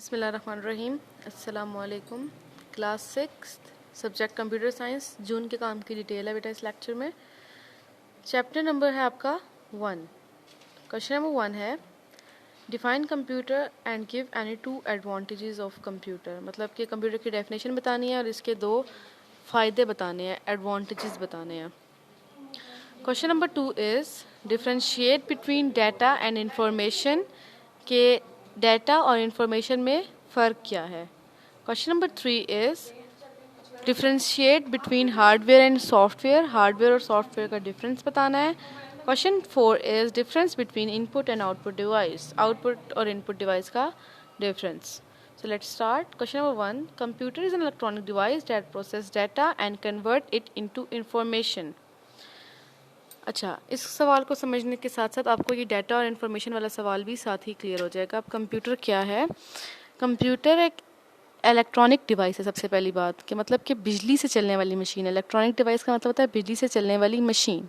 बिस्मिल्लाहिर्रहमानिर्रहीम। अस्सलामुअलैकुम। Class 6 subject computer science जून के काम की डिटेल है बेटा इस लेक्चर में। चैप्टर नंबर है आपका 1। क्वेश्चन नंबर 1 है define computer and give any 2 advantages of computer. मतलब कि कंप्यूटर की डेफिनेशन बतानी है और इसके 2 फ़ायदे बताने हैं, एडवांटेजेस बताने हैं। Question number 2 is differentiate between data and information के डाटा और इंफॉर्मेशन में फ़र्क क्या है। Question number 3 is differentiate between hardware and software. Hardware और सॉफ्टवेयर का डिफरेंस बताना है। Question 4 is difference between input and output device. Output और इनपुट डिवाइस का difference. So let's start. Question number 1. Computer is an electronic device that processes data and convert it into information. अच्छा, इस सवाल को समझने के साथ साथ आपको ये डाटा और इन्फॉर्मेशन वाला सवाल भी साथ ही क्लियर हो जाएगा। अब कंप्यूटर क्या है? कंप्यूटर एक इलेक्ट्रॉनिक डिवाइस है। सबसे पहली बात कि मतलब कि बिजली से चलने वाली मशीन है। इलेक्ट्रॉनिक डिवाइस का मतलब होता है बिजली से चलने वाली मशीन।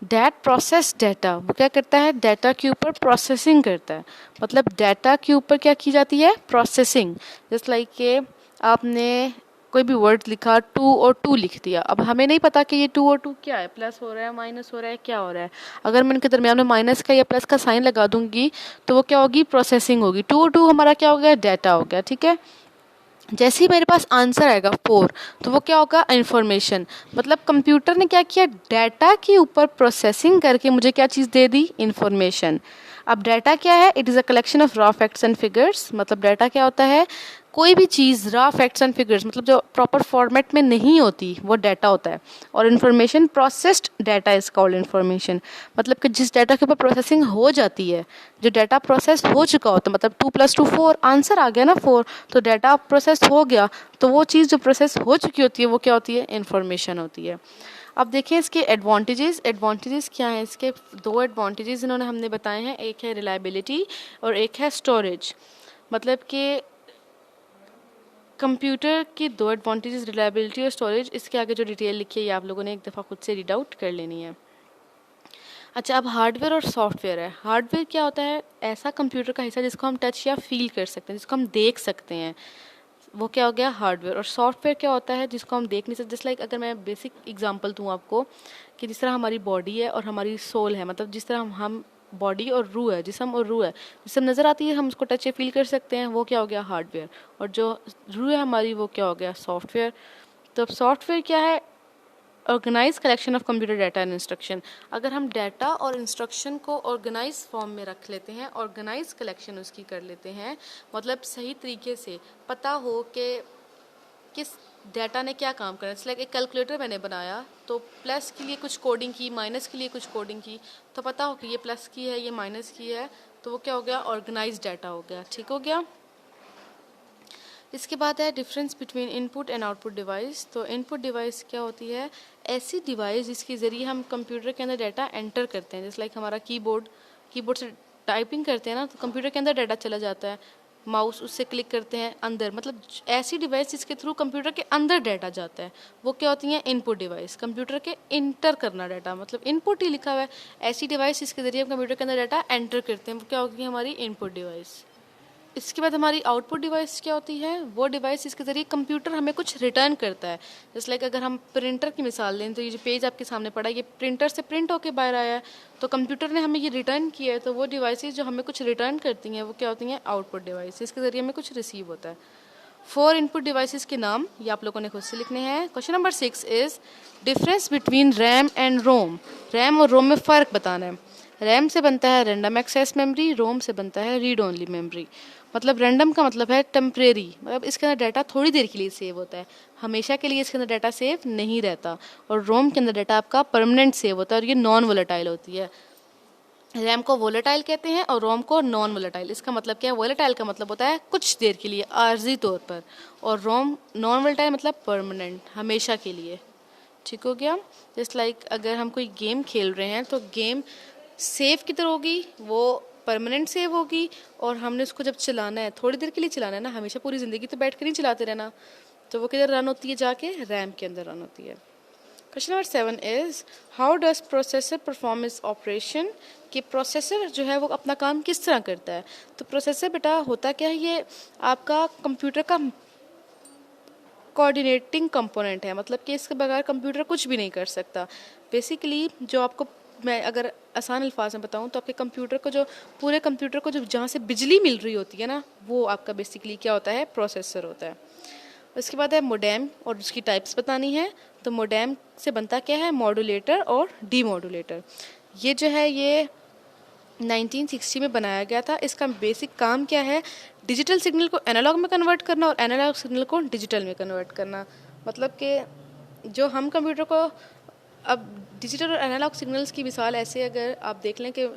डैट प्रोसेस डाटा, वो क्या करता है? डाटा के ऊपर प्रोसेसिंग करता है। मतलब डाटा के ऊपर क्या की जाती है? प्रोसेसिंग। जस्ट लाइक के आपने कोई भी वर्ड लिखा, 2 और 2 लिख दिया। अब हमें नहीं पता कि ये 2 और 2 क्या है, प्लस हो रहा है, माइनस हो रहा है, क्या हो रहा है। अगर मैं इनके दरमियान में माइनस का या प्लस का साइन लगा दूंगी तो वो क्या होगी? प्रोसेसिंग होगी। 2 और 2 हमारा क्या हो गया? डाटा हो गया। ठीक है। जैसे ही मेरे पास आंसर आएगा 4 तो वो क्या होगा? इन्फॉर्मेशन। मतलब कंप्यूटर ने क्या किया? डाटा के ऊपर प्रोसेसिंग करके मुझे क्या चीज़ दे दी? इन्फॉर्मेशन। अब डाटा क्या है? It is a collection of raw facts and figures. मतलब डाटा क्या होता है? कोई भी चीज़ रॉ फैक्ट्स एंड फिगर्स, मतलब जो प्रॉपर फॉर्मेट में नहीं होती वो डाटा होता है। और information processed data is called information. मतलब कि जिस डाटा के ऊपर प्रोसेसिंग हो जाती है, जो डाटा प्रोसेस हो चुका होता है, मतलब 2 + 2 4 आंसर आ गया ना 4, तो डाटा प्रोसेस हो गया, तो वो चीज़ जो प्रोसेस हो चुकी होती है वो क्या होती है? इन्फॉर्मेशन होती है। अब देखिए इसके एडवांटेजेस क्या हैं। इसके 2 एडवांटेजेस इन्होंने हमने बताए हैं। एक है रिलायबिलिटी और एक है स्टोरेज। मतलब कि कंप्यूटर की 2 एडवांटेजेस रिलायबिलिटी और स्टोरेज। इसके आगे जो डिटेल लिखी है ये आप लोगों ने एक दफ़ा खुद से रीड आउट कर लेनी है। अच्छा, अब हार्डवेयर और सॉफ्टवेयर है। हार्डवेयर क्या होता है? ऐसा कंप्यूटर का हिस्सा जिसको हम टच या फील कर सकते हैं, जिसको हम देख सकते हैं, वो क्या हो गया? हार्डवेयर। और सॉफ्टवेयर क्या होता है? जिसको हम देख नहीं सकते। जस्ट लाइक अगर मैं बेसिक एग्जांपल दूं आपको कि जिस तरह हमारी बॉडी है और हमारी सोल है, मतलब जिस तरह हम बॉडी और रूह है, जिस्म और रूह है, जिसम नज़र आती है, हम उसको टच या फील कर सकते हैं, वो क्या हो गया? हार्डवेयर। और जो रूह है हमारी वो क्या हो गया? सॉफ्टवेयर। तो अब सॉफ्टवेयर क्या है? Organize collection of computer data and instruction. अगर हम डाटा और इंस्ट्रक्शन को ऑर्गेनाइज फॉर्म में रख लेते हैं, ऑर्गेनाइज कलेक्शन उसकी कर लेते हैं, मतलब सही तरीके से पता हो कि किस डाटा ने क्या काम करना है। लाइक एक कैलकुलेटर मैंने बनाया तो प्लस के लिए कुछ कोडिंग की, माइनस के लिए कुछ कोडिंग की, तो पता हो कि ये प्लस की है, ये माइनस की है, तो वो क्या हो गया? ऑर्गेनाइज डाटा हो गया। ठीक हो गया। इसके बाद है difference between input and output device. तो इनपुट डिवाइस क्या होती है? ऐसी डिवाइस जिसके ज़रिए हम कंप्यूटर के अंदर डाटा एंटर करते हैं। जैसे लाइक हमारा कीबोर्ड से टाइपिंग करते हैं ना, तो कंप्यूटर के अंदर डाटा चला जाता है। माउस उससे क्लिक करते हैं अंदर, मतलब ऐसी डिवाइस जिसके थ्रू कंप्यूटर के अंदर डाटा जाता है, वो क्या होती हैं? Input device. कंप्यूटर के इंटर करना डाटा, मतलब इनपुट ही लिखा हुआ है। ऐसी डिवाइस जिसके ज़रिए हम कंप्यूटर के अंदर डाटा एंटर करते हैं, वो क्या होगी? हमारी इनपुट डिवाइस। इसके बाद हमारी आउटपुट डिवाइस क्या होती है? वो डिवाइस जिसके ज़रिए कंप्यूटर हमें कुछ रिटर्न करता है। जैसे लाइक अगर हम प्रिंटर की मिसाल लें तो ये जो पेज आपके सामने पड़ा है, ये प्रिंटर से प्रिंट होकर बाहर आया है, तो कंप्यूटर ने हमें ये रिटर्न किया है। तो वो डिवाइसेस जो हमें कुछ रिटर्न करती हैं वो क्या होती हैं? Output device. इसके ज़रिए हमें कुछ रिसीव होता है। 4 इनपुट डिवाइसेस के नाम ये आप लोगों ने खुद से लिखने हैं। Question number 6 is difference between RAM and ROM. RAM और रोम में फ़र्क बताना है। रैम से बनता है रैंडम एक्सेस मेमोरी, रोम से बनता है रीड ओनली मेमोरी। मतलब रैंडम का मतलब है टेम्परेरी, मतलब इसके अंदर डाटा थोड़ी देर के लिए सेव होता है, हमेशा के लिए इसके अंदर डाटा सेव नहीं रहता। और रोम के अंदर डाटा आपका परमानेंट सेव होता है और ये नॉन वोलेटाइल होती है। रैम को वोलेटाइल कहते हैं और रोम को नॉन वोलेटाइल। इसका मतलब क्या है? वोलेटाइल का मतलब होता है कुछ देर के लिए, आर्जी तौर पर, और रोम नॉन वोलेटाइल मतलब परमानेंट, हमेशा के लिए। ठीक हो गया। जस्ट लाइक अगर हम कोई गेम खेल रहे हैं तो गेम सेव किधर होगी? वो परमानेंट सेव होगी, और हमने उसको जब चलाना है थोड़ी देर के लिए चलाना है ना, हमेशा पूरी ज़िंदगी तो बैठ कर नहीं चलाते रहना, तो वो किधर रन होती है? जाके रैम के अंदर रन होती है। Question number 7 is how does processor perform its operation, कि प्रोसेसर जो है वो अपना काम किस तरह करता है। तो प्रोसेसर बेटा होता क्या है, ये आपका कंप्यूटर का कोऑर्डिनेटिंग कंपोनेंट है, मतलब कि इसके बगैर कंप्यूटर कुछ भी नहीं कर सकता। बेसिकली जो आपको मैं अगर आसान अल्फाज में बताऊं तो आपके कंप्यूटर को जो पूरे कंप्यूटर को जो जहाँ से बिजली मिल रही होती है ना, वो आपका बेसिकली क्या होता है, प्रोसेसर होता है। उसके बाद है मोडेम, और उसकी टाइप्स बतानी है। तो मोडेम से बनता क्या है, मॉड्यूलेटर और डीमॉड्यूलेटर। ये जो है ये 1960 में बनाया गया था। इसका बेसिक काम क्या है, डिजिटल सिग्नल को एनालॉग में कन्वर्ट करना और एनालॉग सिग्नल को डिजिटल में कन्वर्ट करना। मतलब कि जो हम कंप्यूटर को अब डिजिटल और एनालॉग सिग्नल्स की मिसाल ऐसे अगर आप देख लें कि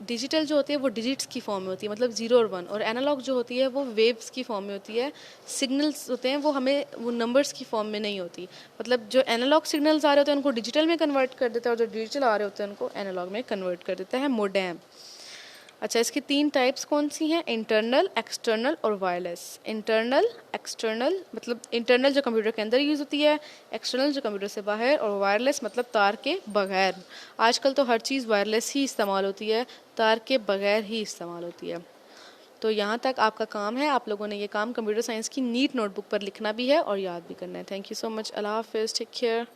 डिजिटल जो होती है वो डिजिट्स की फॉर्म में होती है, मतलब 0 और 1, और एनालॉग जो होती है वो वेव्स की फॉर्म में होती है। सिग्नल्स होते हैं वो हमें वो नंबर्स की फॉर्म में नहीं होती। मतलब जो एनालॉग सिग्नल्स आ रहे होते हैं उनको डिजिटल में कन्वर्ट कर देता है, और जो डिजिटल आ रहे होते हैं उनको एनालॉग में कन्वर्ट कर देता है मोडेम। अच्छा, इसकी 3 टाइप्स कौन सी हैं, इंटरनल, एक्सटर्नल और वायरलेस। इंटरनल, एक्सटर्नल मतलब इंटरनल जो कंप्यूटर के अंदर यूज़ होती है, एक्सटर्नल जो कंप्यूटर से बाहर, और वायरलेस मतलब तार के बगैर। आजकल तो हर चीज़ वायरलेस ही इस्तेमाल होती है, तार के बगैर ही इस्तेमाल होती है। तो यहाँ तक आपका काम है, आप लोगों ने ये काम कंप्यूटर साइंस की नीट नोटबुक पर लिखना भी है और याद भी करना है। थैंक यू सो मच, अल्लाह हाफिज़, टेक केयर।